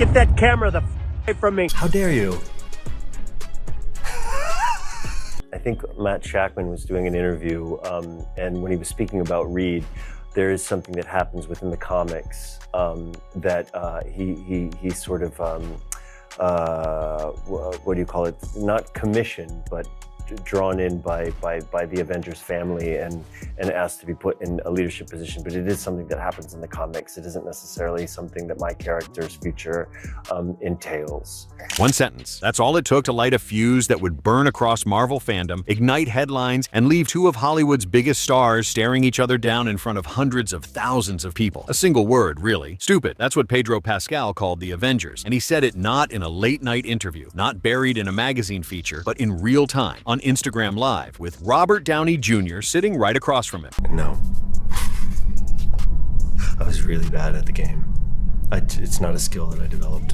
Get that camera the away from me. How dare you? I think Matt Shackman was doing an interview, and when he was speaking about Reed, there is something that happens within the comics that he sort of, what do you call it? Not commissioned, but drawn in by the Avengers family and asked to be put in a leadership position. But it is something that happens in the comics. It isn't necessarily something that my character's future entails. One sentence. That's all it took to light a fuse that would burn across Marvel fandom, ignite headlines, and leave two of Hollywood's biggest stars staring each other down in front of hundreds of thousands of people. A single word, really. Stupid. That's what Pedro Pascal called the Avengers. And he said it not in a late-night interview, not buried in a magazine feature, but in real time, on Instagram Live, with Robert Downey Jr. sitting right across from him. No. I was really bad at the game. It's not a skill that I developed.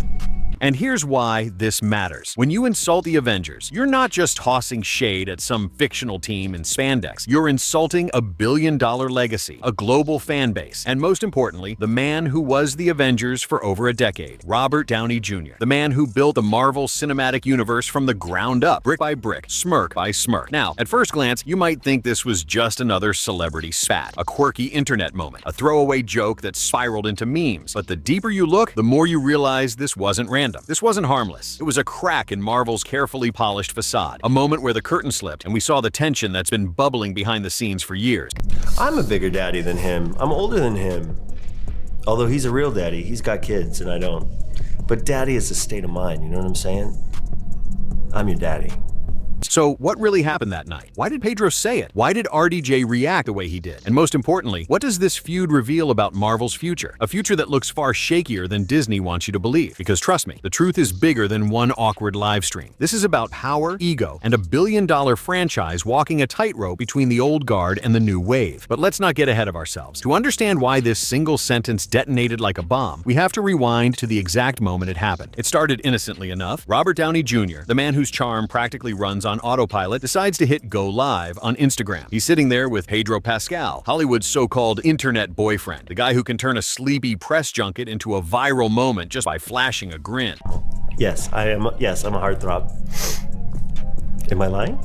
And here's why this matters. When you insult the Avengers, you're not just tossing shade at some fictional team in spandex. You're insulting a billion-dollar legacy, a global fan base, and most importantly, the man who was the Avengers for over a decade, Robert Downey Jr., the man who built the Marvel Cinematic Universe from the ground up, brick by brick, smirk by smirk. Now, at first glance, you might think this was just another celebrity spat, a quirky internet moment, a throwaway joke that spiraled into memes. But the deeper you look, the more you realize this wasn't random. This wasn't harmless. It was a crack in Marvel's carefully polished facade, a moment where the curtain slipped and we saw the tension that's been bubbling behind the scenes for years. I'm a bigger daddy than him. I'm older than him. Although he's a real daddy, he's got kids and I don't. But daddy is a state of mind, you know what I'm saying? I'm your daddy. So what really happened that night? Why did Pedro say it? Why did RDJ react the way he did? And most importantly, what does this feud reveal about Marvel's future? A future that looks far shakier than Disney wants you to believe. Because trust me, the truth is bigger than one awkward live stream. This is about power, ego, and a billion-dollar franchise walking a tightrope between the old guard and the new wave. But let's not get ahead of ourselves. To understand why this single sentence detonated like a bomb, we have to rewind to the exact moment it happened. It started innocently enough. Robert Downey Jr., the man whose charm practically runs on autopilot, decides to hit go live on Instagram. He's sitting there with Pedro Pascal, Hollywood's so-called internet boyfriend, the guy who can turn a sleepy press junket into a viral moment just by flashing a grin. Yes, I'm a heartthrob. Am I lying?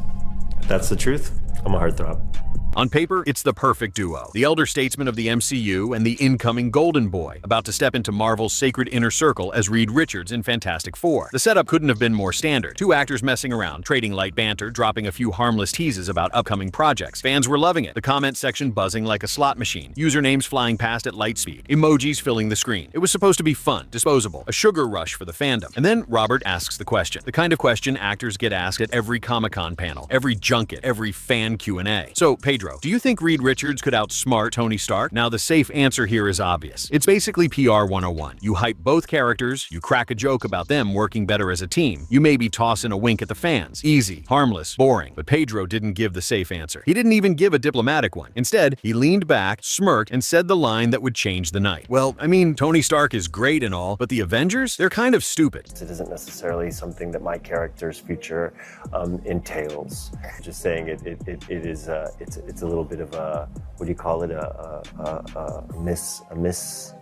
That's the truth. I'm a heartthrob. On paper, it's the perfect duo. The elder statesman of the MCU and the incoming golden boy, about to step into Marvel's sacred inner circle as Reed Richards in Fantastic Four. The setup couldn't have been more standard. Two actors messing around, trading light banter, dropping a few harmless teases about upcoming projects. Fans were loving it. The comment section buzzing like a slot machine. Usernames flying past at light speed. Emojis filling the screen. It was supposed to be fun, disposable, a sugar rush for the fandom. And then Robert asks the question. The kind of question actors get asked at every Comic-Con panel, every junket, every fan Q&A. So, Pedro, do you think Reed Richards could outsmart Tony Stark? Now, the safe answer here is obvious. It's basically PR 101. You hype both characters, you crack a joke about them working better as a team. You maybe toss in a wink at the fans. Easy, harmless, boring. But Pedro didn't give the safe answer. He didn't even give a diplomatic one. Instead, he leaned back, smirked, and said the line that would change the night. Well, I mean, Tony Stark is great and all, but the Avengers? They're kind of stupid. It isn't necessarily something that my character's future entails. Just saying it's a little bit of a, what do you call it, a mislead.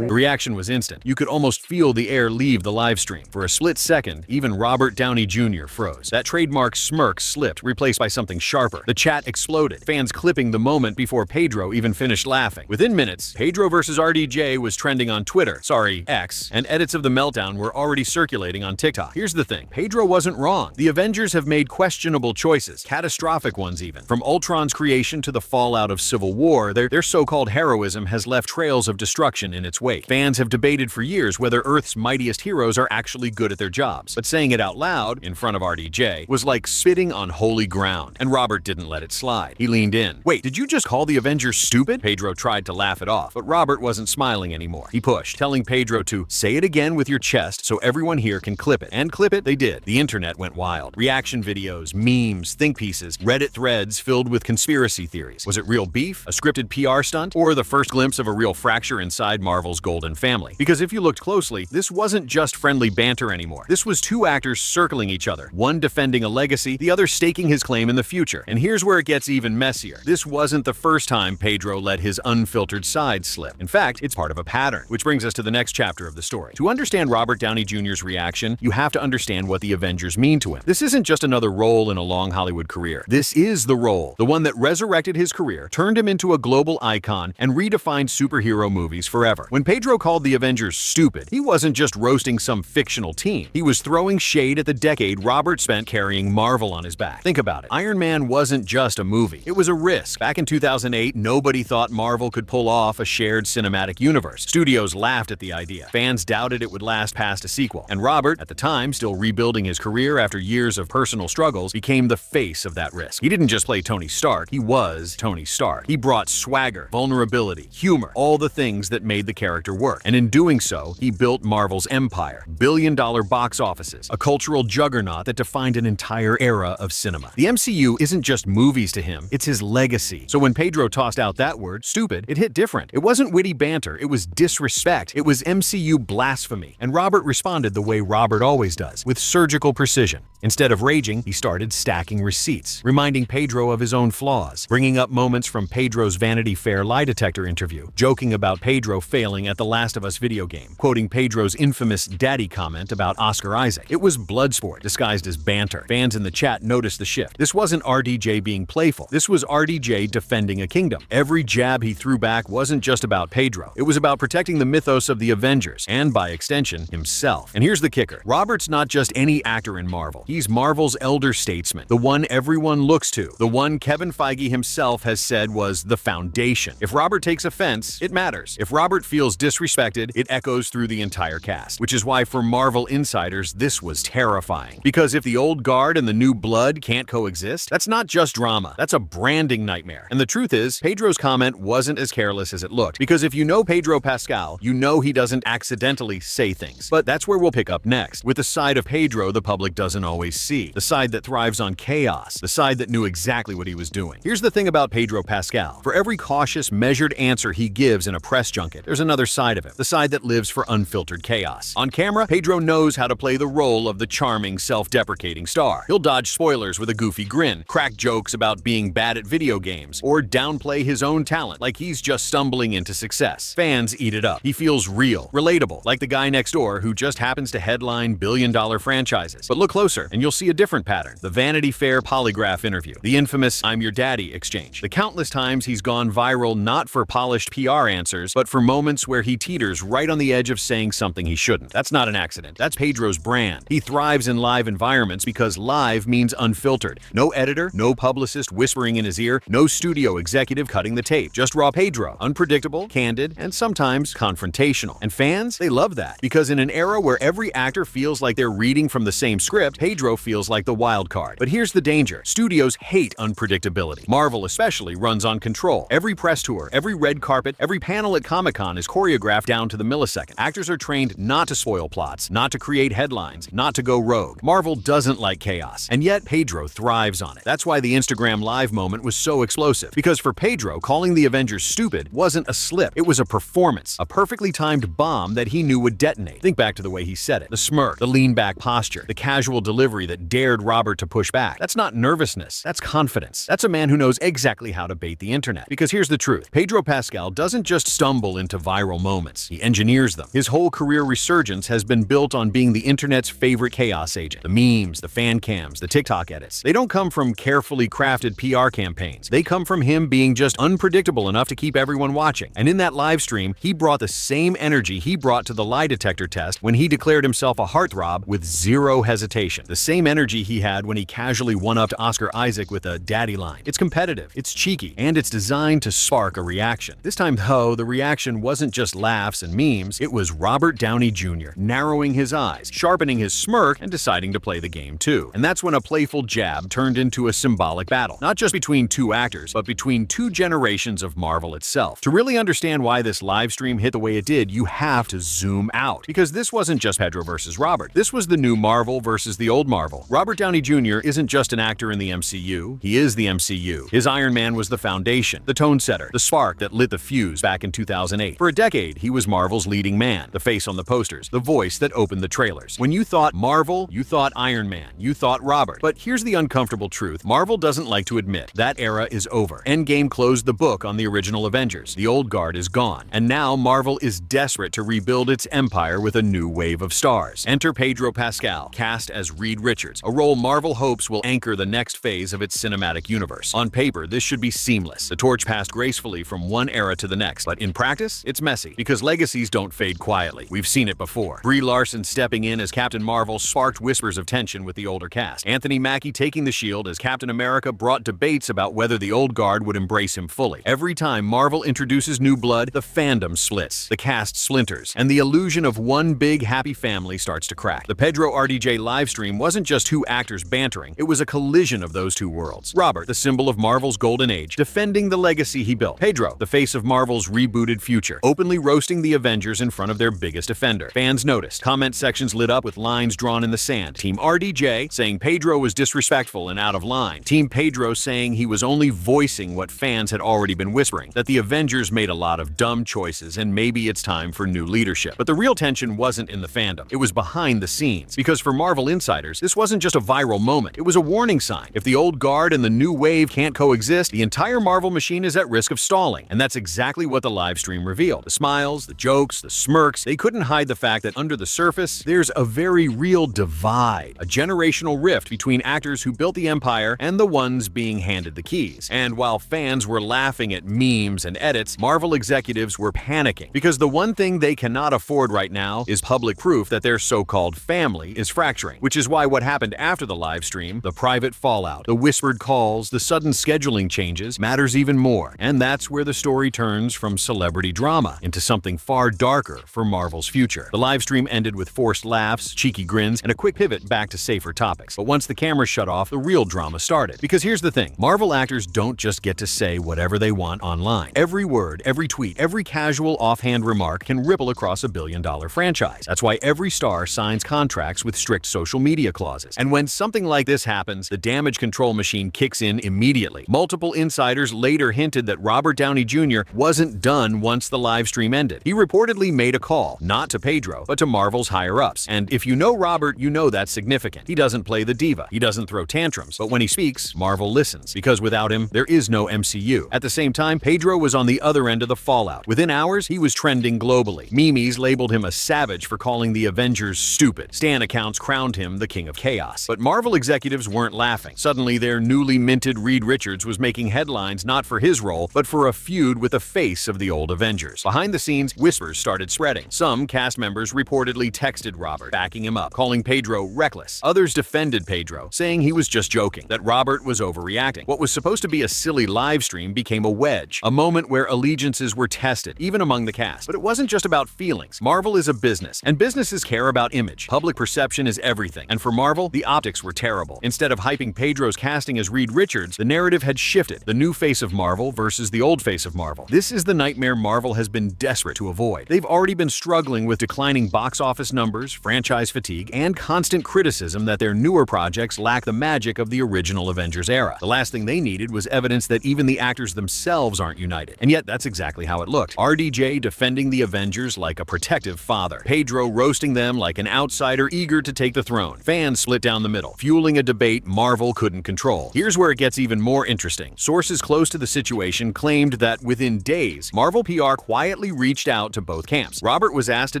The reaction was instant. You could almost feel the air leave the live stream. For a split second, even Robert Downey Jr. froze. That trademark smirk slipped, replaced by something sharper. The chat exploded, fans clipping the moment before Pedro even finished laughing. Within minutes, Pedro versus RDJ was trending on Twitter, X, and edits of the meltdown were already circulating on TikTok. Here's the thing, Pedro wasn't wrong. The Avengers have made questionable choices, catastrophic ones even. From Ultron's creation to the fallout of Civil War, their so-called heroism has left trails of destruction in its wake. Fans have debated for years whether Earth's mightiest heroes are actually good at their jobs. But saying it out loud, in front of RDJ, was like spitting on holy ground. And Robert didn't let it slide. He leaned in. Wait, did you just call the Avengers stupid? Pedro tried to laugh it off, but Robert wasn't smiling anymore. He pushed, telling Pedro to say it again with your chest so everyone here can clip it. And clip it they did. The internet went wild. Reaction videos, memes, think pieces, Reddit threads filled with conspiracy theories. Was it real beef? A scripted PR stunt? Or the first glimpse of a real fracture inside inside Marvel's golden family. Because if you looked closely, this wasn't just friendly banter anymore. This was two actors circling each other, one defending a legacy, the other staking his claim in the future. And here's where it gets even messier. This wasn't the first time Pedro let his unfiltered side slip. In fact, it's part of a pattern. Which brings us to the next chapter of the story. To understand Robert Downey Jr.'s reaction, you have to understand what the Avengers mean to him. This isn't just another role in a long Hollywood career. This is the role, the one that resurrected his career, turned him into a global icon, and redefined superhero movies forever. When Pedro called the Avengers stupid, he wasn't just roasting some fictional team. He was throwing shade at the decade Robert spent carrying Marvel on his back. Think about it. Iron Man wasn't just a movie. It was a risk. Back in 2008, nobody thought Marvel could pull off a shared cinematic universe. Studios laughed at the idea. Fans doubted it would last past a sequel. And Robert, at the time still rebuilding his career after years of personal struggles, became the face of that risk. He didn't just play Tony Stark, he was Tony Stark. He brought swagger, vulnerability, humor, all the things that made the character work. And in doing so, he built Marvel's empire, billion-dollar box offices, a cultural juggernaut that defined an entire era of cinema. The MCU isn't just movies to him, it's his legacy. So when Pedro tossed out that word, stupid, it hit different. It wasn't witty banter, it was disrespect. It was MCU blasphemy. And Robert responded the way Robert always does, with surgical precision. Instead of raging, he started stacking receipts, reminding Pedro of his own flaws, bringing up moments from Pedro's Vanity Fair lie detector interview, joking about Pedro failing at the Last of Us video game, quoting Pedro's infamous daddy comment about Oscar Isaac. It was bloodsport disguised as banter. Fans in the chat noticed the shift. This wasn't RDJ being playful. This was RDJ defending a kingdom. Every jab he threw back wasn't just about Pedro. It was about protecting the mythos of the Avengers, and by extension, himself. And here's the kicker. Robert's not just any actor in Marvel. He's Marvel's elder statesman, the one everyone looks to, the one Kevin Feige himself has said was the foundation. If Robert takes offense, it matters. If Robert feels disrespected, it echoes through the entire cast. Which is why for Marvel insiders, this was terrifying. Because if the old guard and the new blood can't coexist, that's not just drama, that's a branding nightmare. And the truth is, Pedro's comment wasn't as careless as it looked. Because if you know Pedro Pascal, you know he doesn't accidentally say things. But that's where we'll pick up next, with the side of Pedro the public doesn't always see. The side that thrives on chaos. The side that knew exactly what he was doing. Here's the thing about Pedro Pascal. For every cautious, measured answer he gives in a press junket, there's another side of him. The side that lives for unfiltered chaos. On camera, Pedro knows how to play the role of the charming, self-deprecating star. He'll dodge spoilers with a goofy grin, crack jokes about being bad at video games, or downplay his own talent like he's just stumbling into success. Fans eat it up. He feels real, relatable, like the guy next door who just happens to headline billion-dollar franchises. But look closer, and you'll see a different pattern. The Vanity Fair polygraph interview. The infamous "I'm your daddy" exchange. The countless times he's gone viral not for polished PR answers, but for moments where he teeters right on the edge of saying something he shouldn't. That's not an accident. That's Pedro's brand. He thrives in live environments because live means unfiltered. No editor, no publicist whispering in his ear, no studio executive cutting the tape. Just raw Pedro. Unpredictable, candid, and sometimes confrontational. And fans, they love that. Because in an era where every actor feels like they're reading from the same script, Pedro feels like the wild card. But here's the danger. Studios hate unpredictability. Marvel especially runs on control. Every press tour, every red carpet, every panel at Comic-Con is choreographed down to the millisecond. Actors are trained not to spoil plots, not to create headlines, not to go rogue. Marvel doesn't like chaos, and yet Pedro thrives on it. That's why the Instagram Live moment was so explosive. Because for Pedro, calling the Avengers stupid wasn't a slip. It was a performance, a perfectly timed bomb that he knew would detonate. Think back to the way he said it. The smirk, the lean-back posture, the casual delivery that dared Robert to push back. That's not nervousness, that's confidence. That's a man who knows exactly how to bait the internet. Because here's the truth. Pedro Pascal doesn't just stumble into viral moments. He engineers them. His whole career resurgence has been built on being the internet's favorite chaos agent. The memes, the fan cams, the TikTok edits. They don't come from carefully crafted PR campaigns. They come from him being just unpredictable enough to keep everyone watching. And in that live stream, he brought the same energy he brought to the lie detector test when he declared himself a heartthrob with zero hesitation. The same energy he had when he casually one-upped Oscar Isaac with a daddy line. It's competitive, it's cheeky, and it's designed to spark a reaction. This time, though, the reaction wasn't just laughs and memes, it was Robert Downey Jr. narrowing his eyes, sharpening his smirk, and deciding to play the game too. And that's when a playful jab turned into a symbolic battle. Not just between two actors, but between two generations of Marvel itself. To really understand why this live stream hit the way it did, you have to zoom out. Because this wasn't just Pedro versus Robert. This was the new Marvel versus the old Marvel. Robert Downey Jr. isn't just an actor in the MCU, he is the MCU. His Iron Man was the foundation, the tone setter, the spark that lit the fuse back in 2008. 2008. For a decade, he was Marvel's leading man, the face on the posters, the voice that opened the trailers. When you thought Marvel, you thought Iron Man, you thought Robert. But here's the uncomfortable truth Marvel doesn't like to admit. That era is over. Endgame closed the book on the original Avengers. The old guard is gone. And now Marvel is desperate to rebuild its empire with a new wave of stars. Enter Pedro Pascal, cast as Reed Richards, a role Marvel hopes will anchor the next phase of its cinematic universe. On paper, this should be seamless. The torch passed gracefully from one era to the next. But in practice, it's messy, because legacies don't fade quietly. We've seen it before. Brie Larson stepping in as Captain Marvel sparked whispers of tension with the older cast. Anthony Mackie taking the shield as Captain America brought debates about whether the old guard would embrace him fully. Every time Marvel introduces new blood, the fandom splits, the cast splinters, and the illusion of one big happy family starts to crack. The Pedro RDJ livestream wasn't just two actors bantering, it was a collision of those two worlds. Robert, the symbol of Marvel's golden age, defending the legacy he built. Pedro, the face of Marvel's rebooted future, openly roasting the Avengers in front of their biggest offender. Fans noticed. Comment sections lit up with lines drawn in the sand. Team RDJ saying Pedro was disrespectful and out of line. Team Pedro saying he was only voicing what fans had already been whispering, that the Avengers made a lot of dumb choices and maybe it's time for new leadership. But the real tension wasn't in the fandom. It was behind the scenes. Because for Marvel insiders, this wasn't just a viral moment. It was a warning sign. If the old guard and the new wave can't coexist, the entire Marvel machine is at risk of stalling. And that's exactly what the live stream revealed. The smiles, the jokes, the smirks, they couldn't hide the fact that under the surface, there's a very real divide, a generational rift between actors who built the empire and the ones being handed the keys. And while fans were laughing at memes and edits, Marvel executives were panicking, because the one thing they cannot afford right now is public proof that their so-called family is fracturing. Which is why what happened after the live stream, the private fallout, the whispered calls, the sudden scheduling changes, matters even more. And that's where the story turns from celebrity drama into something far darker for Marvel's future. The live stream ended with forced laughs, cheeky grins, and a quick pivot back to safer topics. But once the cameras shut off, the real drama started. Because here's the thing, Marvel actors don't just get to say whatever they want online. Every word, every tweet, every casual offhand remark can ripple across a billion-dollar franchise. That's why every star signs contracts with strict social media clauses. And when something like this happens, the damage control machine kicks in immediately. Multiple insiders later hinted that Robert Downey Jr. wasn't done once the live stream ended. He reportedly made a call, not to Pedro, but to Marvel's higher-ups. And if you know Robert, you know that's significant. He doesn't play the diva. He doesn't throw tantrums. But when he speaks, Marvel listens. Because without him, there is no MCU. At the same time, Pedro was on the other end of the fallout. Within hours, he was trending globally. Memes labeled him a savage for calling the Avengers stupid. Stan accounts crowned him the king of chaos. But Marvel executives weren't laughing. Suddenly, their newly minted Reed Richards was making headlines not for his role, but for a feud with the face of the old Avengers. Behind the scenes, whispers started spreading. Some cast members reportedly texted Robert, backing him up, calling Pedro reckless. Others defended Pedro, saying he was just joking, that Robert was overreacting. What was supposed to be a silly live stream became a wedge, a moment where allegiances were tested, even among the cast. But it wasn't just about feelings. Marvel is a business, and businesses care about image. Public perception is everything. And for Marvel, the optics were terrible. Instead of hyping Pedro's casting as Reed Richards, the narrative had shifted. The new face of Marvel versus the old face of Marvel. This is the nightmare Marvel has been desperate to avoid. They've already been struggling with declining box office numbers, franchise fatigue, and constant criticism that their newer projects lack the magic of the original Avengers era. The last thing they needed was evidence that even the actors themselves aren't united. And yet, that's exactly how it looked. RDJ defending the Avengers like a protective father. Pedro roasting them like an outsider eager to take the throne. Fans split down the middle, fueling a debate Marvel couldn't control. Here's where it gets even more interesting. Sources close to the situation claimed that within days, Marvel PR quietly reached out to both camps. Robert was asked to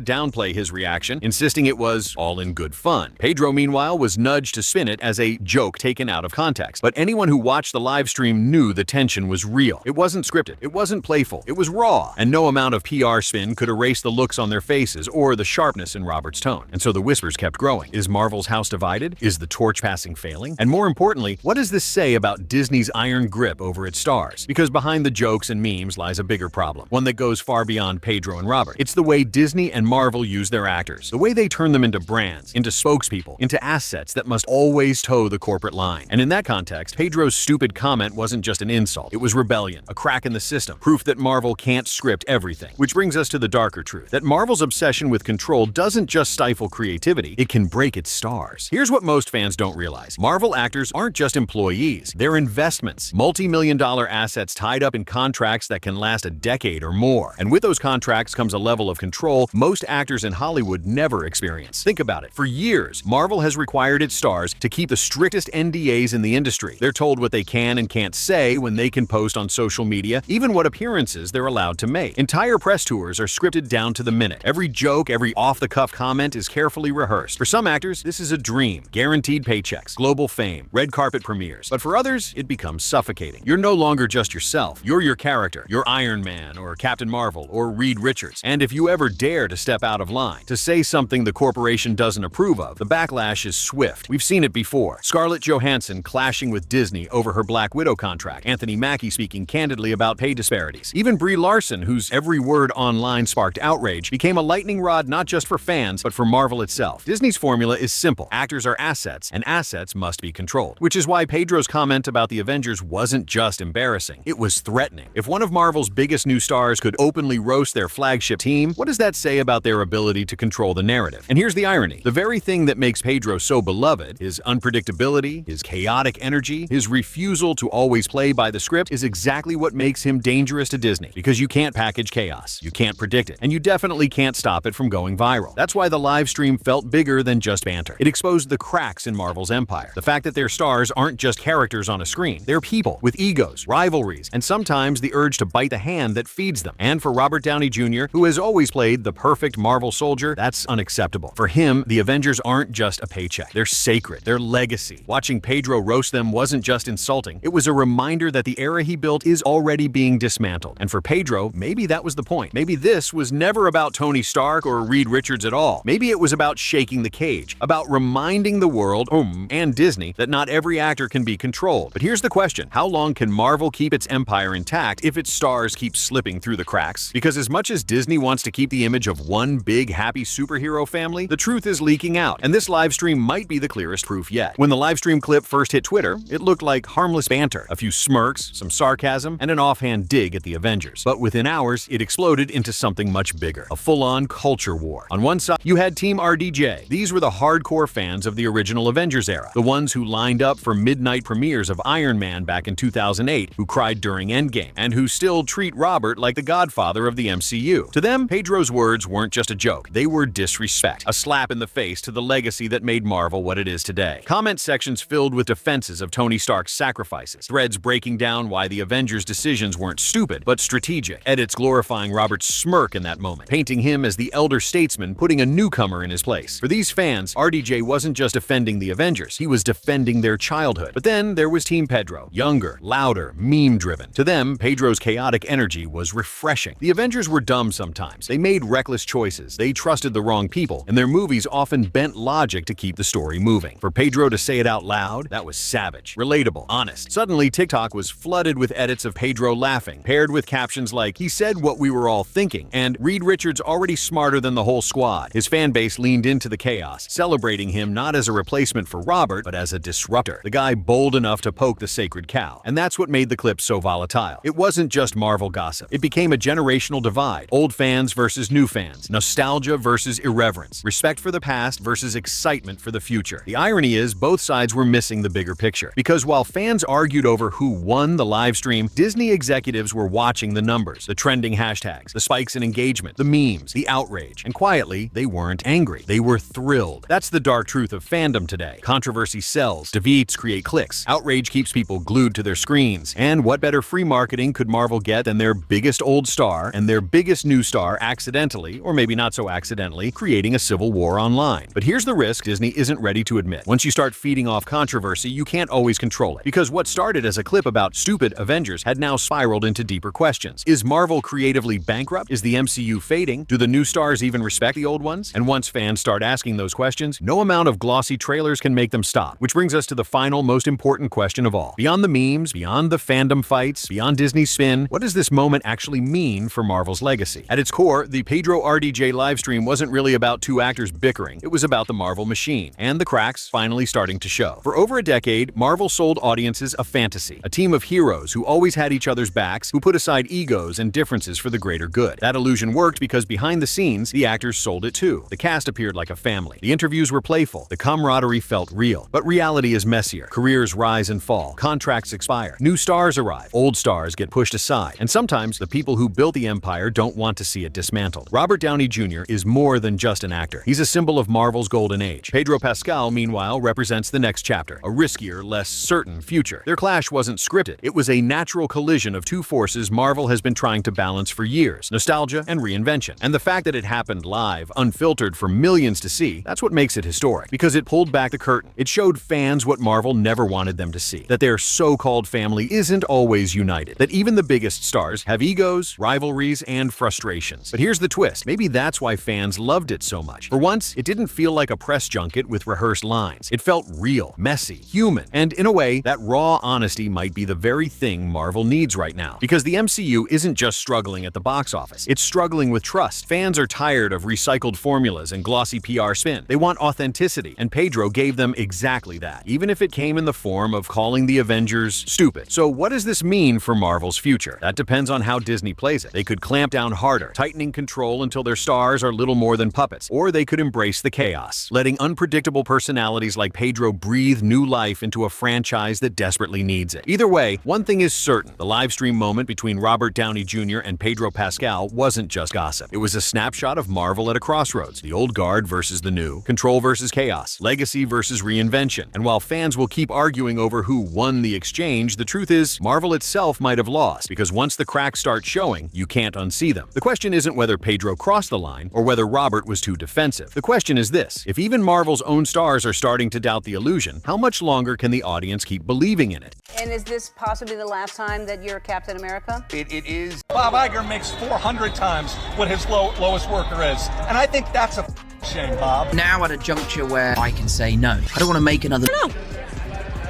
downplay his reaction, insisting it was all in good fun. Pedro, meanwhile, was nudged to spin it as a joke taken out of context. But anyone who watched the live stream knew the tension was real. It wasn't scripted. It wasn't playful. It was raw. And no amount of PR spin could erase the looks on their faces or the sharpness in Robert's tone. And so the whispers kept growing. Is Marvel's house divided? Is the torch passing failing? And more importantly, what does this say about Disney's iron grip over its stars? Because behind the jokes and memes lies a bigger problem, one that goes far beyond Pedro and Robert. It's the way Disney and Marvel use their actors, the way they turn them into brands, into spokespeople, into assets that must always toe the corporate line. And in that context, Pedro's stupid comment wasn't just an insult. It was rebellion, a crack in the system, proof that Marvel can't script everything. Which brings us to the darker truth, that Marvel's obsession with control doesn't just stifle creativity, it can break its stars. Here's what most fans don't realize. Marvel actors aren't just employees, they're investments, multi-million-dollar assets tied up in contracts that can last a decade or more. more. And with those contracts comes a level of control most actors in Hollywood never experience. Think about it. For years, Marvel has required its stars to keep the strictest NDAs in the industry. They're told what they can and can't say, when they can post on social media, even what appearances they're allowed to make. Entire press tours are scripted down to the minute. Every joke, every off-the-cuff comment is carefully rehearsed. For some actors, this is a dream. Guaranteed paychecks, global fame, red carpet premieres. But for others, it becomes suffocating. You're no longer just yourself. You're your character. You're Iron Man or Captain Marvel or Reed Richards. And if you ever dare to step out of line, to say something the corporation doesn't approve of, the backlash is swift. We've seen it before. Scarlett Johansson clashing with Disney over her Black Widow contract. Anthony Mackie speaking candidly about pay disparities. Even Brie Larson, whose every word online sparked outrage, became a lightning rod not just for fans, but for Marvel itself. Disney's formula is simple. Actors are assets, and assets must be controlled. Which is why Pedro's comment about the Avengers wasn't just embarrassing. It was threatening. If one of Marvel's biggest new stars could openly roast their flagship team, what does that say about their ability to control the narrative? And here's the irony. The very thing that makes Pedro so beloved, his unpredictability, his chaotic energy, his refusal to always play by the script, is exactly what makes him dangerous to Disney. Because you can't package chaos, you can't predict it, and you definitely can't stop it from going viral. That's why the live stream felt bigger than just banter. It exposed the cracks in Marvel's empire. The fact that their stars aren't just characters on a screen. They're people with egos, rivalries, and sometimes the urge to bite the hand that feeds them. And for Robert Downey Jr., who has always played the perfect Marvel soldier, that's unacceptable. For him, the Avengers aren't just a paycheck. They're sacred. They're legacy. Watching Pedro roast them wasn't just insulting. It was a reminder that the era he built is already being dismantled. And for Pedro, maybe that was the point. Maybe this was never about Tony Stark or Reed Richards at all. Maybe it was about shaking the cage, about reminding the world, and Disney, that not every actor can be controlled. But here's the question. How long can Marvel keep its empire intact if its stars keep slipping through the cracks? Because as much as Disney wants to keep the image of one big, happy superhero family, the truth is leaking out. And this live stream might be the clearest proof yet. When the live stream clip first hit Twitter, it looked like harmless banter, a few smirks, some sarcasm, and an offhand dig at the Avengers. But within hours, it exploded into something much bigger, a full-on culture war. On one side, you had Team RDJ. These were the hardcore fans of the original Avengers era, the ones who lined up for midnight premieres of Iron Man back in 2008, who cried during Endgame, and who still treat Robert like the godfather of the MCU. To them, Pedro's words weren't just a joke. They were disrespect, a slap in the face to the legacy that made Marvel what it is today. Comment sections filled with defenses of Tony Stark's sacrifices, threads breaking down why the Avengers' decisions weren't stupid, but strategic, edits glorifying Robert's smirk in that moment, painting him as the elder statesman putting a newcomer in his place. For these fans, RDJ wasn't just defending the Avengers, he was defending their childhood. But then there was Team Pedro, younger, louder, meme-driven. To them, Pedro's chaotic energy was refreshing. The Avengers were dumb sometimes. They made reckless choices, they trusted the wrong people, and their movies often bent logic to keep the story moving. For Pedro to say it out loud, that was savage, relatable, honest. Suddenly, TikTok was flooded with edits of Pedro laughing, paired with captions like, "He said what we were all thinking," and "Reed Richards already smarter than the whole squad." His fan base leaned into the chaos, celebrating him not as a replacement for Robert, but as a disruptor, the guy bold enough to poke the sacred cow. And that's what made the clip so volatile. It wasn't just Marvel gossip. It became a generational divide. Old fans versus new fans. Nostalgia versus irreverence. Respect for the past versus excitement for the future. The irony is, both sides were missing the bigger picture. Because while fans argued over who won the live stream, Disney executives were watching the numbers, the trending hashtags, the spikes in engagement, the memes, the outrage. And quietly, they weren't angry. They were thrilled. That's the dark truth of fandom today. Controversy sells, debates create clicks, outrage keeps people glued to their screens. And what better free marketing could Marvel get than their biggest old star and their biggest new star accidentally, or maybe not so accidentally, creating a civil war online? But here's the risk Disney isn't ready to admit. Once you start feeding off controversy, you can't always control it. Because what started as a clip about stupid Avengers had now spiraled into deeper questions. Is Marvel creatively bankrupt? Is the MCU fading? Do the new stars even respect the old ones? And once fans start asking those questions, no amount of glossy trailers can make them stop. Which brings us to the final, most important question of all. Beyond the memes, beyond the fandom fights, beyond Disney's spin, what does this moment actually mean for Marvel's legacy? At its core, the Pedro RDJ livestream wasn't really about two actors bickering. It was about the Marvel machine, and the cracks finally starting to show. For over a decade, Marvel sold audiences a fantasy, a team of heroes who always had each other's backs, who put aside egos and differences for the greater good. That illusion worked because behind the scenes, the actors sold it too. The cast appeared like a family. The interviews were playful. The camaraderie felt real. But reality is messier. Careers rise and fall. Contracts expire. New stars arrive. Old stars get pushed aside. And sometimes the people who built the empire don't want to see it dismantled. Robert Downey Jr. is more than just an actor. He's a symbol of Marvel's golden age. Pedro Pascal, meanwhile, represents the next chapter, a riskier, less certain future. Their clash wasn't scripted. It was a natural collision of two forces Marvel has been trying to balance for years: nostalgia and reinvention. And the fact that it happened live, unfiltered for millions to see, that's what makes it historic, because it pulled back the curtain. It showed fans what Marvel never wanted them to see: that their so-called family isn't always united, that even the biggest stars have egos, rivalries, and frustrations. But here's the twist. Maybe that's why fans loved it so much. For once, it didn't feel like a press junket with rehearsed lines. It felt real, messy, human, and in a way, that raw honesty might be the very thing Marvel needs right now. Because the MCU isn't just struggling at the box office, it's struggling with trust. Fans are tired of recycled formulas and glossy PR spin. They want authenticity, and Pedro gave them exactly that, even if it came in the form of calling the Avengers stupid. So what does this mean for Marvel's future? That depends on how Disney plays it. They could clamp down harder, tightening control until their stars are little more than puppets, or they could embrace the chaos, letting unpredictable personalities like Pedro breathe new life into a franchise that desperately needs it. Either way, one thing is certain: the live stream moment between Robert Downey Jr. and Pedro Pascal wasn't just gossip. It was a snapshot of Marvel at a crossroads: the old guard versus the new, control versus chaos, legacy versus reinvention. And while fans will keep arguing over who won the exchange, the truth is Marvel itself might have lost, because once the cracks start showing, you can't unsee them. The question isn't whether Pedro crossed the line or whether Robert was too defensive. The question is this: if even Marvel's own stars are starting to doubt the illusion, how much longer can the audience keep believing in it? And is this possibly the last time that you're Captain America? It is. Bob Iger makes 400 times what his lowest worker is. And I think that's a shame, Bob. Now at a juncture where I can say no. I don't want to make another. No.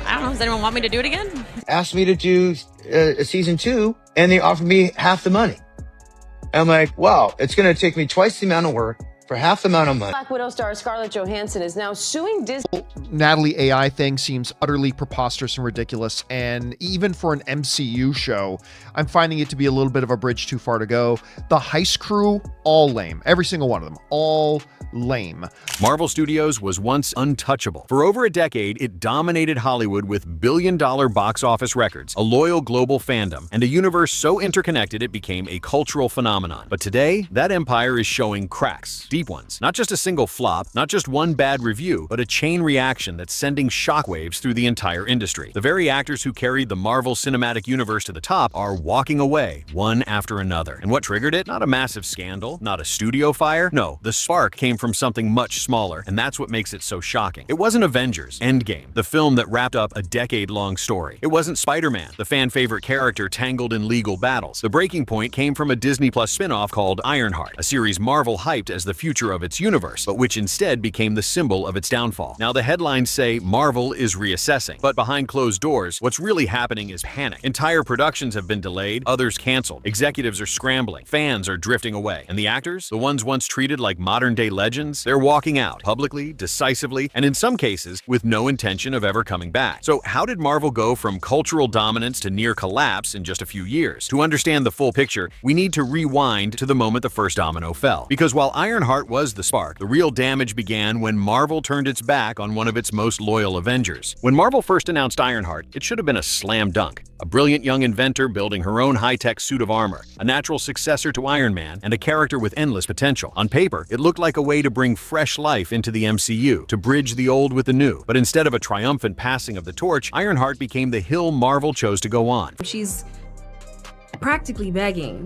I don't know. Does anyone want me to do it again? Asked me to do a season 2, and they offered me half the money. I'm like, wow, it's going to take me twice the amount of work for half the amount of money. Black Widow star Scarlett Johansson is now suing Disney. Natalie AI thing seems utterly preposterous and ridiculous, and even for an MCU show, I'm finding it to be a little bit of a bridge too far to go. The heist crew, all lame. Every single one of them, all lame. Marvel Studios was once untouchable. For over a decade, it dominated Hollywood with billion-dollar box office records, a loyal global fandom, and a universe so interconnected it became a cultural phenomenon. But today, that empire is showing cracks, deep ones. Not just a single flop, not just one bad review, but a chain reaction that's sending shockwaves through the entire industry. The very actors who carried the Marvel Cinematic Universe to the top are walking away, one after another. And what triggered it? Not a massive scandal, not a studio fire. No, the spark came from something much smaller, and that's what makes it so shocking. It wasn't Avengers: Endgame, the film that wrapped up a decade-long story. It wasn't Spider-Man, the fan-favorite character tangled in legal battles. The breaking point came from a Disney Plus spin-off called Ironheart, a series Marvel hyped as the future of its universe, but which instead became the symbol of its downfall. Now, the headlines say Marvel is reassessing, but behind closed doors, what's really happening is panic. Entire productions have been delayed, others canceled. Executives are scrambling, fans are drifting away, and the actors, the ones once treated like modern-day legends, they're walking out publicly, decisively, and in some cases with no intention of ever coming back. So how did Marvel go from cultural dominance to near collapse in just a few years? To understand the full picture, we need to rewind to the moment the first domino fell. Because while Ironheart was the spark, the real damage began when Marvel turned its back on one of its most loyal Avengers. When Marvel first announced Ironheart, it should have been a slam dunk. A brilliant young inventor building her own high-tech suit of armor, a natural successor to Iron Man, and a character with endless potential. On paper, it looked like a way to bring fresh life into the MCU, to bridge the old with the new. But instead of a triumphant passing of the torch, Ironheart became the hill Marvel chose to go on. She's practically begging,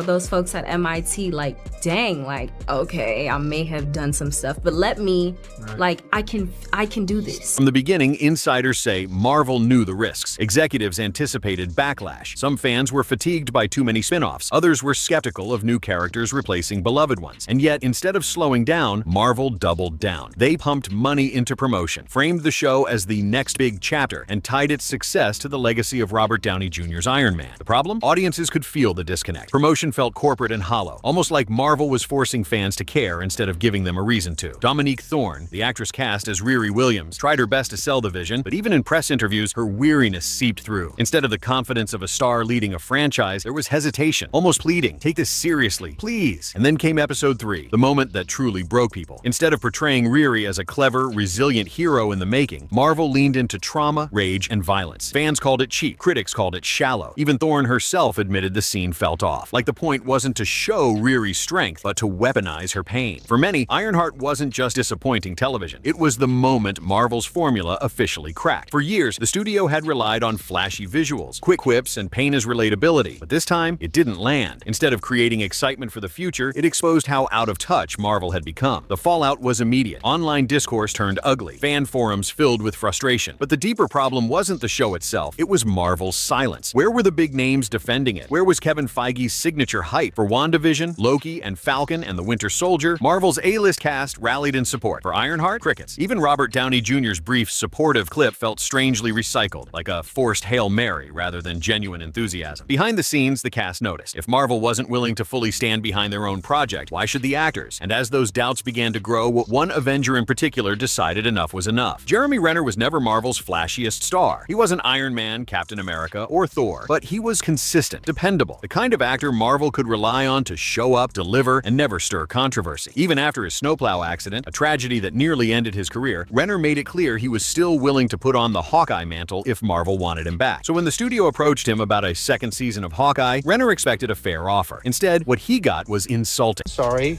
those folks at MIT, like, dang, like, okay, I may have done some stuff, but let me, like, I can do this. From the beginning, insiders say Marvel knew the risks. Executives anticipated backlash. Some fans were fatigued by too many spin-offs. Others were skeptical of new characters replacing beloved ones. And yet, instead of slowing down, Marvel doubled down. They pumped money into promotion, framed the show as the next big chapter, and tied its success to the legacy of Robert Downey Jr.'s Iron Man. The problem? Audiences could feel the disconnect. Promotion felt corporate and hollow, almost like Marvel was forcing fans to care instead of giving them a reason to. Dominique Thorne, the actress cast as Riri Williams, tried her best to sell the vision, but even in press interviews, her weariness seeped through. Instead of the confidence of a star leading a franchise, there was hesitation, almost pleading, "Take this seriously, please." And then came episode 3, the moment that truly broke people. Instead of portraying Riri as a clever, resilient hero in the making, Marvel leaned into trauma, rage, and violence. Fans called it cheap, critics called it shallow. Even Thorne herself herself admitted the scene felt off, like the point wasn't to show Riri's strength, but to weaponize her pain. For many, Ironheart wasn't just disappointing television. It was the moment Marvel's formula officially cracked. For years, the studio had relied on flashy visuals, quick quips, and pain as relatability, but this time, it didn't land. Instead of creating excitement for the future, it exposed how out of touch Marvel had become. The fallout was immediate. Online discourse turned ugly, fan forums filled with frustration. But the deeper problem wasn't the show itself, it was Marvel's silence. Where were the big names defending it? Where was Kevin Feige's signature hype? For WandaVision, Loki, and Falcon, and the Winter Soldier, Marvel's A-list cast rallied in support. For Ironheart, crickets. Even Robert Downey Jr.'s brief supportive clip felt strangely recycled, like a forced Hail Mary rather than genuine enthusiasm. Behind the scenes, the cast noticed. If Marvel wasn't willing to fully stand behind their own project, why should the actors? And as those doubts began to grow, one Avenger in particular decided enough was enough. Jeremy Renner was never Marvel's flashiest star. He wasn't Iron Man, Captain America, or Thor, but he was consistent, dependable, the kind of actor Marvel could rely on to show up, deliver, and never stir controversy. Even after his snowplow accident, a tragedy that nearly ended his career, Renner made it clear he was still willing to put on the Hawkeye mantle if Marvel wanted him back. So when the studio approached him about a second season of Hawkeye, Renner expected a fair offer. Instead, what he got was insulting. Sorry,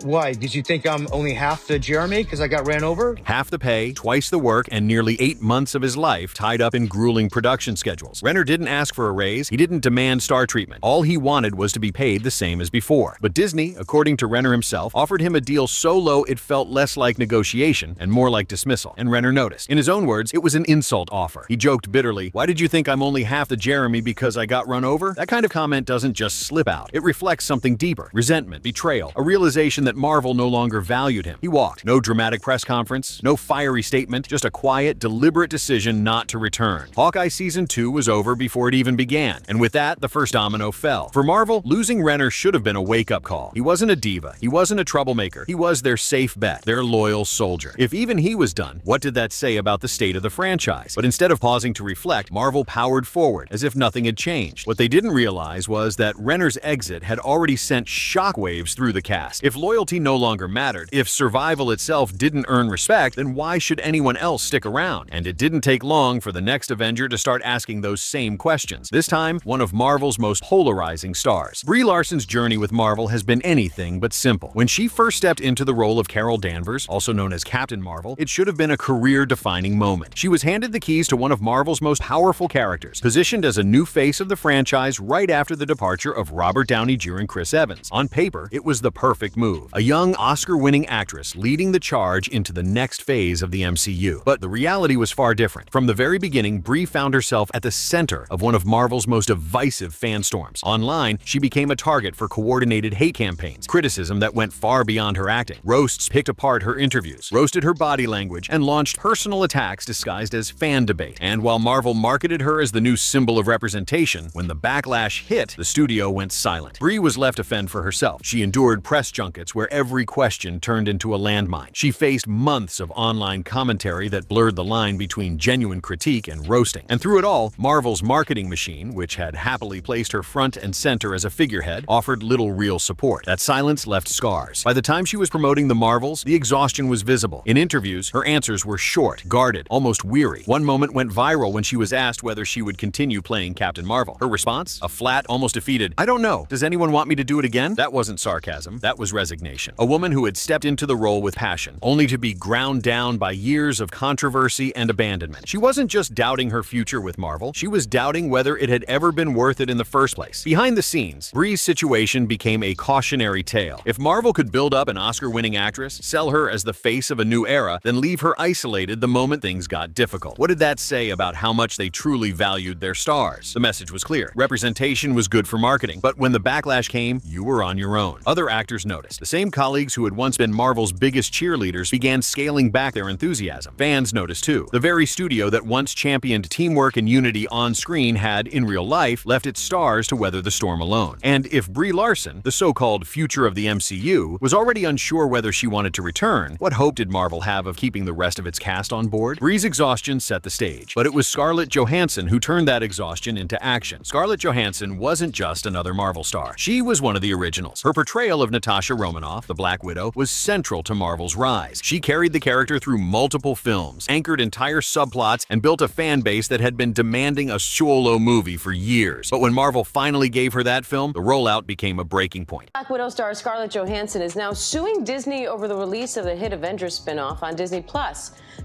why? Did you think I'm only half the Jeremy because I got ran over? Half the pay, twice the work, and nearly 8 months of his life tied up in grueling production schedules. Renner didn't ask for a raise, he didn't demand star treatment. All he wanted was to be paid the same as before. But Disney, according to Renner himself, offered him a deal so low it felt less like negotiation and more like dismissal. And Renner noticed. In his own words, it was an insult offer. He joked bitterly, "Why did you think I'm only half the Jeremy because I got run over?" That kind of comment doesn't just slip out. It reflects something deeper. Resentment, betrayal, a realization that Marvel no longer valued him. He walked. No dramatic press conference, no fiery statement, just a quiet, deliberate decision not to return. Hawkeye Season 2 was over before it even began, and with that, the first domino fell. For Marvel, losing Renner should have been a wake-up call. He wasn't a diva. He wasn't a troublemaker. He was their safe bet, their loyal soldier. If even he was done, what did that say about the state of the franchise? But instead of pausing to reflect, Marvel powered forward, as if nothing had changed. What they didn't realize was that Renner's exit had already sent shockwaves through the cast. If loyalty no longer mattered, if survival itself didn't earn respect, then why should anyone else stick around? And it didn't take long for the next Avenger to start asking those same questions. This time, one of Marvel's most polarizing stars. Brie Larson's journey with Marvel has been anything but simple. When she first stepped into the role of Carol Danvers, also known as Captain Marvel, it should have been a career-defining moment. She was handed the keys to one of Marvel's most powerful characters, positioned as a new face of the franchise right after the departure of Robert Downey Jr. and Chris Evans. On paper, it was the perfect move. A young Oscar-winning actress leading the charge into the next phase of the MCU. But the reality was far different. From the very beginning, Brie found herself at the center of one of Marvel's most divisive fan storms. Online, she became a target for coordinated hate campaigns, criticism that went far beyond her acting. Roasts picked apart her interviews, roasted her body language, and launched personal attacks disguised as fan debate. And while Marvel marketed her as the new symbol of representation, when the backlash hit, the studio went silent. Brie was left to fend for herself. She endured press junkets where every question turned into a landmine. She faced months of online commentary that blurred the line between genuine critique and roasting. And through it all, Marvel's marketing machine, which had happily placed her front and center as a figurehead, offered little real support. That silence left scars. By the time she was promoting the Marvels, the exhaustion was visible. In interviews, her answers were short, guarded, almost weary. One moment went viral when she was asked whether she would continue playing Captain Marvel. Her response? A flat, almost defeated, "I don't know. Does anyone want me to do it again?" That wasn't sarcasm. That was resignation. A woman who had stepped into the role with passion, only to be ground down by years of controversy and abandonment. She wasn't just doubting her future with Marvel, she was doubting whether it had ever been worth it in the first place. Behind the scenes, Brie's situation became a cautionary tale. If Marvel could build up an Oscar-winning actress, sell her as the face of a new era, then leave her isolated the moment things got difficult. What did that say about how much they truly valued their stars? The message was clear. Representation was good for marketing, but when the backlash came, you were on your own. Other actors noticed. The same colleagues who had once been Marvel's biggest cheerleaders began scaling back their enthusiasm. Fans noticed too. The very studio that once championed teamwork and unity on screen had, in real life, left its stars to weather the storm alone. And if Brie Larson, the so-called future of the MCU, was already unsure whether she wanted to return, what hope did Marvel have of keeping the rest of its cast on board? Brie's exhaustion set the stage, but it was Scarlett Johansson who turned that exhaustion into action. Scarlett Johansson wasn't just another Marvel star. She was one of the originals. Her portrayal of Natasha Romanoff, the Black Widow, was central to Marvel's rise. She carried the character through multiple films, anchored entire subplots, and built a fan base that had been demanding a solo movie for years. But But when Marvel finally gave her that film, the rollout became a breaking point. Black Widow star Scarlett Johansson is now suing Disney over the release of the hit Avengers spin-off on Disney+.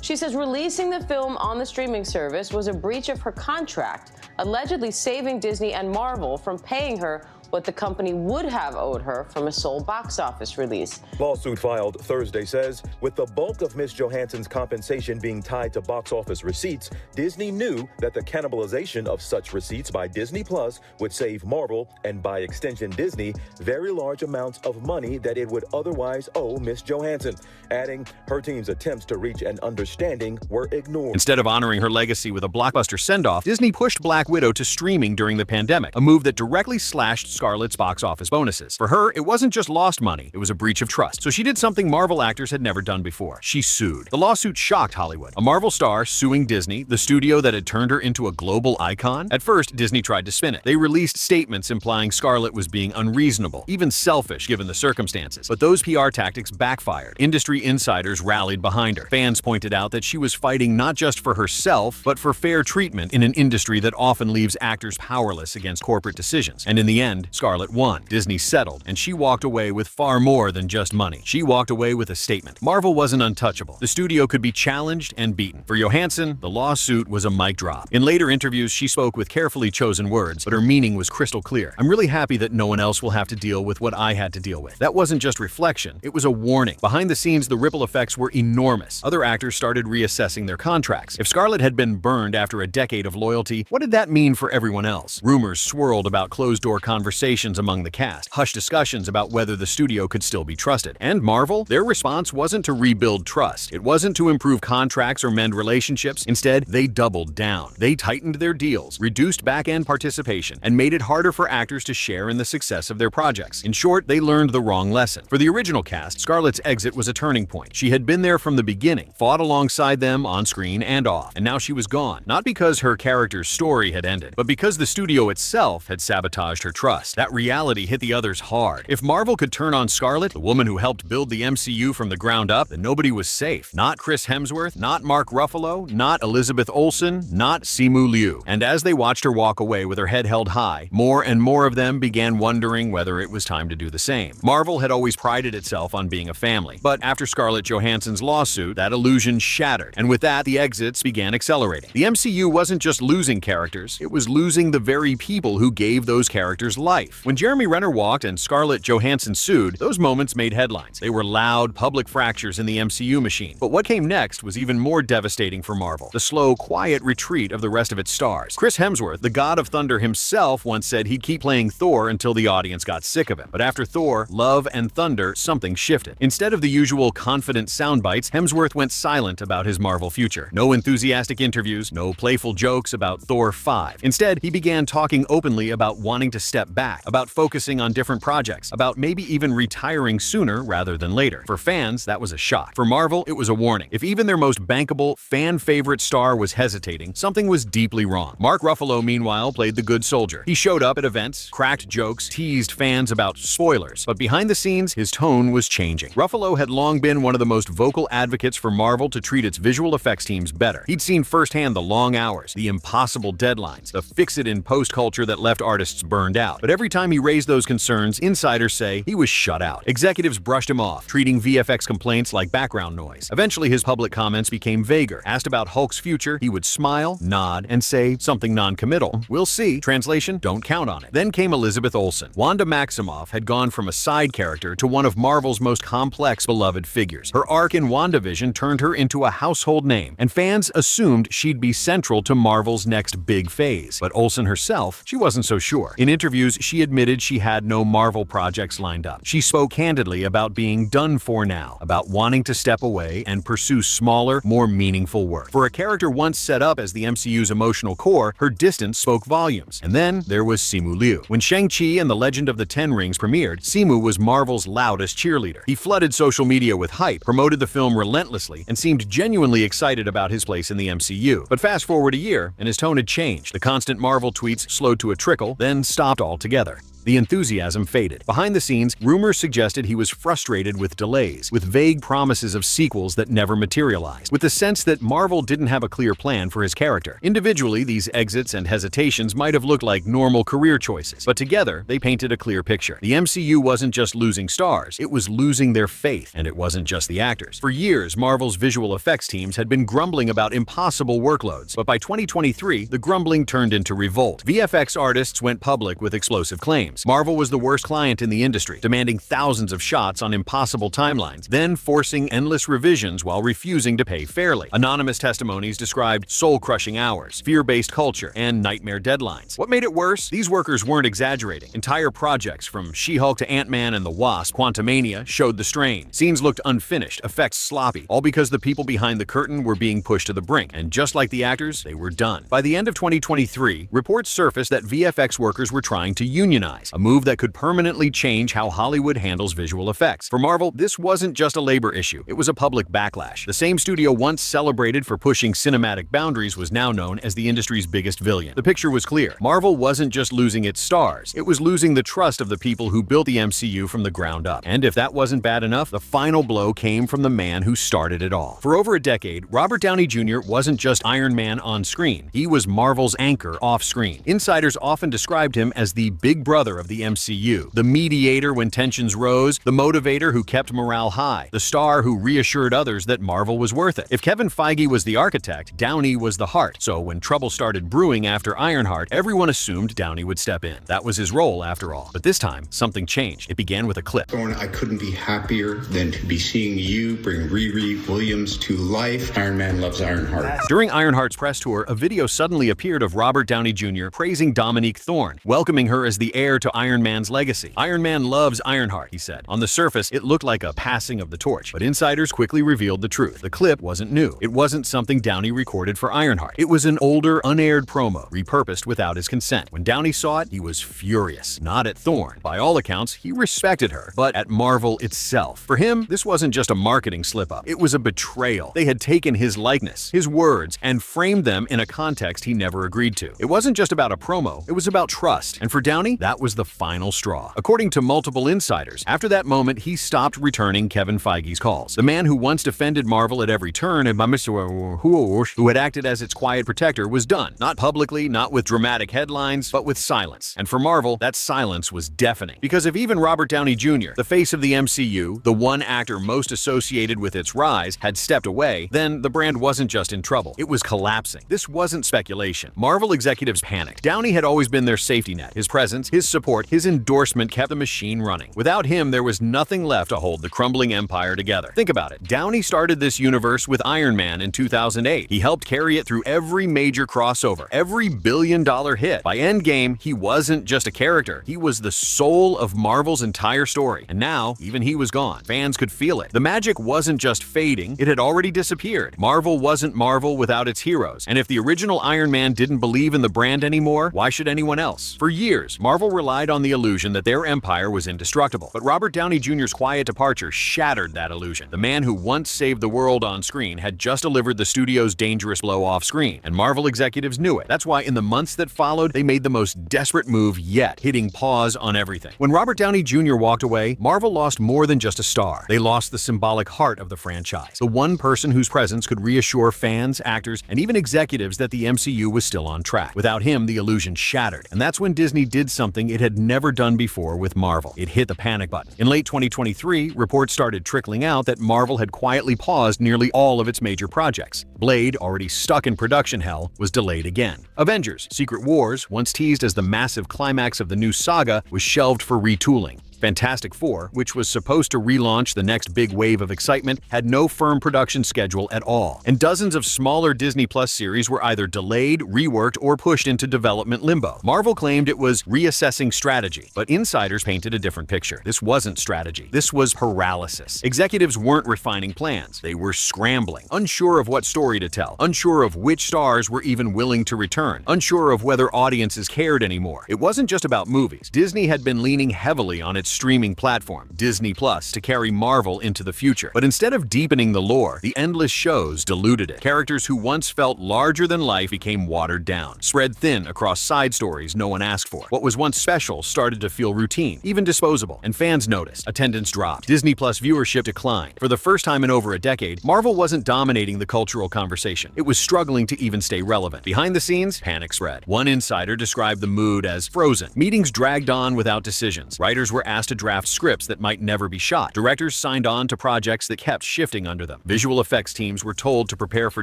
She says releasing the film on the streaming service was a breach of her contract, allegedly saving Disney and Marvel from paying her what the company would have owed her from a sole box office release. Lawsuit filed Thursday says with the bulk of Ms. Johansson's compensation being tied to box office receipts, Disney knew that the cannibalization of such receipts by Disney Plus would save Marvel, and by extension Disney, very large amounts of money that it would otherwise owe Ms. Johansson, adding her team's attempts to reach an understanding were ignored. Instead of honoring her legacy with a blockbuster send-off, Disney pushed Black Widow to streaming during the pandemic, a move that directly slashed Scarlett's box office bonuses. For her, it wasn't just lost money, it was a breach of trust. So she did something Marvel actors had never done before. She sued. The lawsuit shocked Hollywood. A Marvel star suing Disney, the studio that had turned her into a global icon? At first, Disney tried to spin it. They released statements implying Scarlett was being unreasonable, even selfish given the circumstances. But those PR tactics backfired. Industry insiders rallied behind her. Fans pointed out that she was fighting not just for herself, but for fair treatment in an industry that often leaves actors powerless against corporate decisions. And in the end, Scarlett won. Disney settled, and she walked away with far more than just money. She walked away with a statement. Marvel wasn't untouchable. The studio could be challenged and beaten. For Johansson, the lawsuit was a mic drop. In later interviews, she spoke with carefully chosen words, but her meaning was crystal clear. I'm really happy that no one else will have to deal with what I had to deal with. That wasn't just reflection, it was a warning. Behind the scenes, the ripple effects were enormous. Other actors started reassessing their contracts. If Scarlett had been burned after a decade of loyalty, what did that mean for everyone else? Rumors swirled about closed-door conversations among the cast, hushed discussions about whether the studio could still be trusted. And Marvel? Their response wasn't to rebuild trust. It wasn't to improve contracts or mend relationships. Instead, they doubled down. They tightened their deals, reduced back-end participation, and made it harder for actors to share in the success of their projects. In short, they learned the wrong lesson. For the original cast, Scarlett's exit was a turning point. She had been there from the beginning, fought alongside them on screen and off, and now she was gone. Not because her character's story had ended, but because the studio itself had sabotaged her trust. That reality hit the others hard. If Marvel could turn on Scarlett, the woman who helped build the MCU from the ground up, then nobody was safe. Not Chris Hemsworth, not Mark Ruffalo, not Elizabeth Olsen, not Simu Liu. And as they watched her walk away with her head held high, more and more of them began wondering whether it was time to do the same. Marvel had always prided itself on being a family, but after Scarlett Johansson's lawsuit, that illusion shattered. And with that, the exits began accelerating. The MCU wasn't just losing characters, it was losing the very people who gave those characters life. When Jeremy Renner walked and Scarlett Johansson sued, those moments made headlines. They were loud, public fractures in the MCU machine. But what came next was even more devastating for Marvel. The slow, quiet retreat of the rest of its stars. Chris Hemsworth, the god of thunder himself, once said he'd keep playing Thor until the audience got sick of him. But after Thor, Love, and Thunder, something shifted. Instead of the usual confident sound bites, Hemsworth went silent about his Marvel future. No enthusiastic interviews, no playful jokes about Thor 5. Instead, he began talking openly about wanting to step back, about focusing on different projects, about maybe even retiring sooner rather than later. For fans, that was a shock. For Marvel, it was a warning. If even their most bankable, fan-favorite star was hesitating, something was deeply wrong. Mark Ruffalo, meanwhile, played the good soldier. He showed up at events, cracked jokes, teased fans about spoilers, but behind the scenes, his tone was changing. Ruffalo had long been one of the most vocal advocates for Marvel to treat its visual effects teams better. He'd seen firsthand the long hours, the impossible deadlines, the fix-it-in-post culture that left artists burned out. But every time he raised those concerns, insiders say he was shut out. Executives brushed him off, treating VFX complaints like background noise. Eventually, his public comments became vaguer. Asked about Hulk's future, he would smile, nod, and say something non-committal. We'll see. Translation, don't count on it. Then came Elizabeth Olsen. Wanda Maximoff had gone from a side character to one of Marvel's most complex, beloved figures. Her arc in WandaVision turned her into a household name, and fans assumed she'd be central to Marvel's next big phase. But Olsen herself, she wasn't so sure. In interviews, she admitted she had no Marvel projects lined up. She spoke candidly about being done for now, about wanting to step away and pursue smaller, more meaningful work. For a character once set up as the MCU's emotional core, her distance spoke volumes. And then there was Simu Liu. When Shang-Chi and the Legend of the Ten Rings premiered, Simu was Marvel's loudest cheerleader. He flooded social media with hype, promoted the film relentlessly, and seemed genuinely excited about his place in the MCU. But fast forward a year, and his tone had changed. The constant Marvel tweets slowed to a trickle, then stopped altogether. The enthusiasm faded. Behind the scenes, rumors suggested he was frustrated with delays, with vague promises of sequels that never materialized, with the sense that Marvel didn't have a clear plan for his character. Individually, these exits and hesitations might have looked like normal career choices, but together, they painted a clear picture. The MCU wasn't just losing stars, it was losing their faith, and it wasn't just the actors. For years, Marvel's visual effects teams had been grumbling about impossible workloads, but by 2023, the grumbling turned into revolt. VFX artists went public with explosive claims. Marvel was the worst client in the industry, demanding thousands of shots on impossible timelines, then forcing endless revisions while refusing to pay fairly. Anonymous testimonies described soul-crushing hours, fear-based culture, and nightmare deadlines. What made it worse? These workers weren't exaggerating. Entire projects, from She-Hulk to Ant-Man and the Wasp, Quantumania, showed the strain. Scenes looked unfinished, effects sloppy, all because the people behind the curtain were being pushed to the brink, and just like the actors, they were done. By the end of 2023, reports surfaced that VFX workers were trying to unionize, a move that could permanently change how Hollywood handles visual effects. For Marvel, this wasn't just a labor issue, it was a public backlash. The same studio once celebrated for pushing cinematic boundaries was now known as the industry's biggest villain. The picture was clear. Marvel wasn't just losing its stars, it was losing the trust of the people who built the MCU from the ground up. And if that wasn't bad enough, the final blow came from the man who started it all. For over a decade, Robert Downey Jr. wasn't just Iron Man on screen, he was Marvel's anchor off-screen. Insiders often described him as the big brother of the MCU, the mediator when tensions rose, the motivator who kept morale high, the star who reassured others that Marvel was worth it. If Kevin Feige was the architect, Downey was the heart. So when trouble started brewing after Ironheart, everyone assumed Downey would step in. That was his role after all. But this time, something changed. It began with a clip. I couldn't be happier than to be seeing you bring Riri Williams to life. Iron Man loves Ironheart. During Ironheart's press tour, a video suddenly appeared of Robert Downey Jr. praising Dominique Thorne, welcoming her as the heir to Iron Man's legacy. Iron Man loves Ironheart, he said. On the surface, it looked like a passing of the torch, but insiders quickly revealed the truth. The clip wasn't new. It wasn't something Downey recorded for Ironheart. It was an older, unaired promo, repurposed without his consent. When Downey saw it, he was furious. Not at Thorne. By all accounts, he respected her, but at Marvel itself. For him, this wasn't just a marketing slip-up. It was a betrayal. They had taken his likeness, his words, and framed them in a context he never agreed to. It wasn't just about a promo, it was about trust. And for Downey, that was the final straw. According to multiple insiders, after that moment, he stopped returning Kevin Feige's calls. The man who once defended Marvel at every turn, and who had acted as its quiet protector, was done. Not publicly, not with dramatic headlines, but with silence. And for Marvel, that silence was deafening. Because if even Robert Downey Jr., the face of the MCU, the one actor most associated with its rise, had stepped away, then the brand wasn't just in trouble. It was collapsing. This wasn't speculation. Marvel executives panicked. Downey had always been their safety net. His presence, his support, his endorsement kept the machine running. Without him, there was nothing left to hold the crumbling empire together. Think about it. Downey started this universe with Iron Man in 2008. He helped carry it through every major crossover, every billion-dollar hit. By Endgame, he wasn't just a character. He was the soul of Marvel's entire story. And now, even he was gone. Fans could feel it. The magic wasn't just fading, it had already disappeared. Marvel wasn't Marvel without its heroes. And if the original Iron Man didn't believe in the brand anymore, why should anyone else? For years, Marvel relied on the illusion that their empire was indestructible. But Robert Downey Jr.'s quiet departure shattered that illusion. The man who once saved the world on screen had just delivered the studio's dangerous blow off screen, and Marvel executives knew it. That's why in the months that followed, they made the most desperate move yet, hitting pause on everything. When Robert Downey Jr. walked away, Marvel lost more than just a star. They lost the symbolic heart of the franchise, the one person whose presence could reassure fans, actors, and even executives that the MCU was still on track. Without him, the illusion shattered, and that's when Disney did something it had never done before with Marvel. It hit the panic button. In late 2023, reports started trickling out that Marvel had quietly paused nearly all of its major projects. Blade, already stuck in production hell, was delayed again. Avengers: Secret Wars, once teased as the massive climax of the new saga, was shelved for retooling. Fantastic Four, which was supposed to relaunch the next big wave of excitement, had no firm production schedule at all. And dozens of smaller Disney Plus series were either delayed, reworked, or pushed into development limbo. Marvel claimed it was reassessing strategy, but insiders painted a different picture. This wasn't strategy. This was paralysis. Executives weren't refining plans. They were scrambling, unsure of what story to tell, unsure of which stars were even willing to return, unsure of whether audiences cared anymore. It wasn't just about movies. Disney had been leaning heavily on its streaming platform, Disney Plus, to carry Marvel into the future. But instead of deepening the lore, the endless shows diluted it. Characters who once felt larger than life became watered down, spread thin across side stories no one asked for. What was once special started to feel routine, even disposable, and fans noticed. Attendance dropped. Disney Plus viewership declined. For the first time in over a decade, Marvel wasn't dominating the cultural conversation. It was struggling to even stay relevant. Behind the scenes, panic spread. One insider described the mood as frozen. Meetings dragged on without decisions. Writers were asked to draft scripts that might never be shot. Directors signed on to projects that kept shifting under them. Visual effects teams were told to prepare for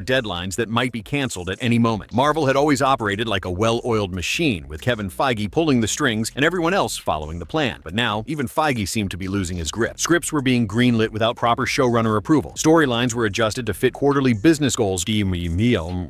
deadlines that might be canceled at any moment. Marvel had always operated like a well-oiled machine, with Kevin Feige pulling the strings and everyone else following the plan. But now, even Feige seemed to be losing his grip. Scripts were being greenlit without proper showrunner approval. Storylines were adjusted to fit quarterly business goals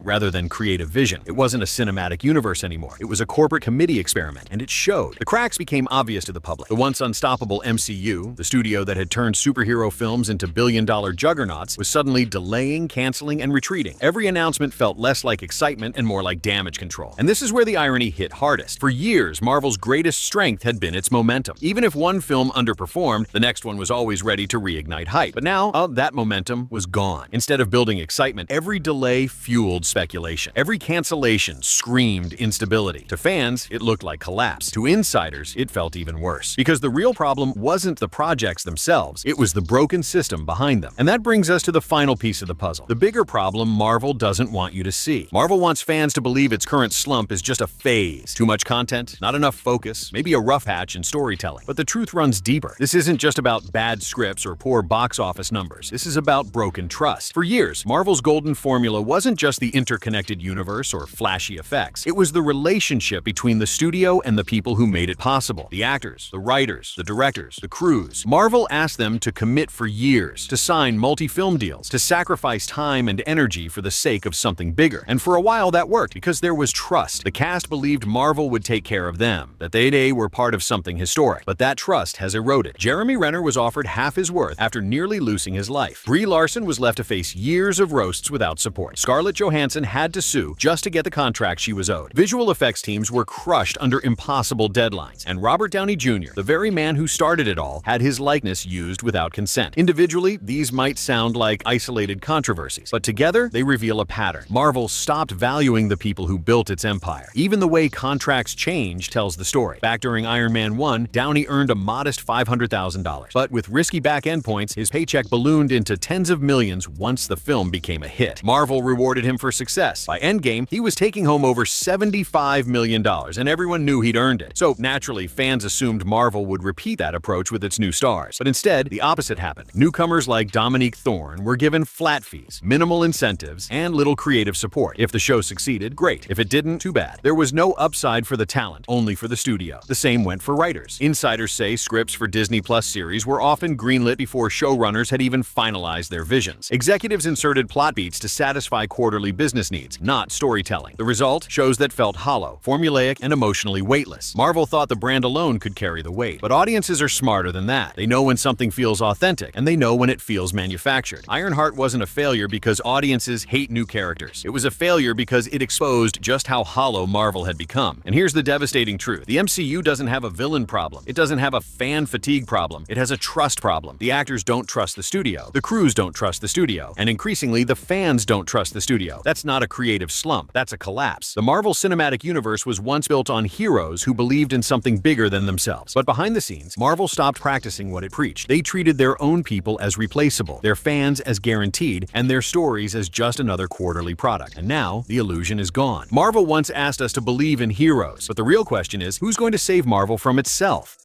rather than creative vision. It wasn't a cinematic universe anymore. It was a corporate committee experiment, and it showed. The cracks became obvious to the public. The once unstoppable MCU, the studio that had turned superhero films into billion-dollar juggernauts, was suddenly delaying, canceling, and retreating. Every announcement felt less like excitement and more like damage control. And this is where the irony hit hardest. For years, Marvel's greatest strength had been its momentum. Even if one film underperformed, the next one was always ready to reignite hype. But now, that momentum was gone. Instead of building excitement, every delay fueled speculation. Every cancellation screamed instability. To fans, it looked like collapse. To insiders, it felt even worse. Because the real problem wasn't the projects themselves, it was the broken system behind them. And that brings us to the final piece of the puzzle. The bigger problem Marvel doesn't want you to see. Marvel wants fans to believe its current slump is just a phase. Too much content, not enough focus, maybe a rough patch in storytelling. But the truth runs deeper. This isn't just about bad scripts or poor box office numbers. This is about broken trust. For years, Marvel's golden formula wasn't just the interconnected universe or flashy effects. It was the relationship between the studio and the people who made it possible. The actors, the writers, the directors, the crews. Marvel asked them to commit for years, to sign multi-film deals, to sacrifice time and energy for the sake of something bigger. And for a while that worked because there was trust. The cast believed Marvel would take care of them, that they were part of something historic. But that trust has eroded. Jeremy Renner was offered half his worth after nearly losing his life. Brie Larson was left to face years of roasts without support. Scarlett Johansson had to sue just to get the contract she was owed. Visual effects teams were crushed under impossible deadlines. And Robert Downey Jr., the very man who started it all, had his likeness used without consent. Individually, these might sound like isolated controversies, but together, they reveal a pattern. Marvel stopped valuing the people who built its empire. Even the way contracts change tells the story. Back during Iron Man 1, Downey earned a modest $500,000. But with risky back endpoints, his paycheck ballooned into tens of millions once the film became a hit. Marvel rewarded him for success. By Endgame, he was taking home over $75 million, and everyone knew he'd earned it. So naturally, fans assumed Marvel would repeat that approach with its new stars. But instead, the opposite happened. Newcomers like Dominique Thorne were given flat fees, minimal incentives, and little creative support. If the show succeeded, great. If it didn't, too bad. There was no upside for the talent, only for the studio. The same went for writers. Insiders say scripts for Disney Plus series were often greenlit before showrunners had even finalized their visions. Executives inserted plot beats to satisfy quarterly business needs, not storytelling. The result? Shows that felt hollow, formulaic, and emotionally weightless. Marvel thought the brand alone could carry the weight. But audiences are smarter than that. They know when something feels authentic, and they know when it feels manufactured. Ironheart wasn't a failure because audiences hate new characters. It was a failure because it exposed just how hollow Marvel had become. And here's the devastating truth. The MCU doesn't have a villain problem. It doesn't have a fan fatigue problem. It has a trust problem. The actors don't trust the studio. The crews don't trust the studio. And increasingly, the fans don't trust the studio. That's not a creative slump. That's a collapse. The Marvel Cinematic Universe was once built on heroes who believed in something bigger than themselves. But behind the scenes, Marvel stopped practicing what it preached. They treated their own people as replaceable, their fans as guaranteed, and their stories as just another quarterly product. And now, the illusion is gone. Marvel once asked us to believe in heroes, but the real question is, who's going to save Marvel from itself?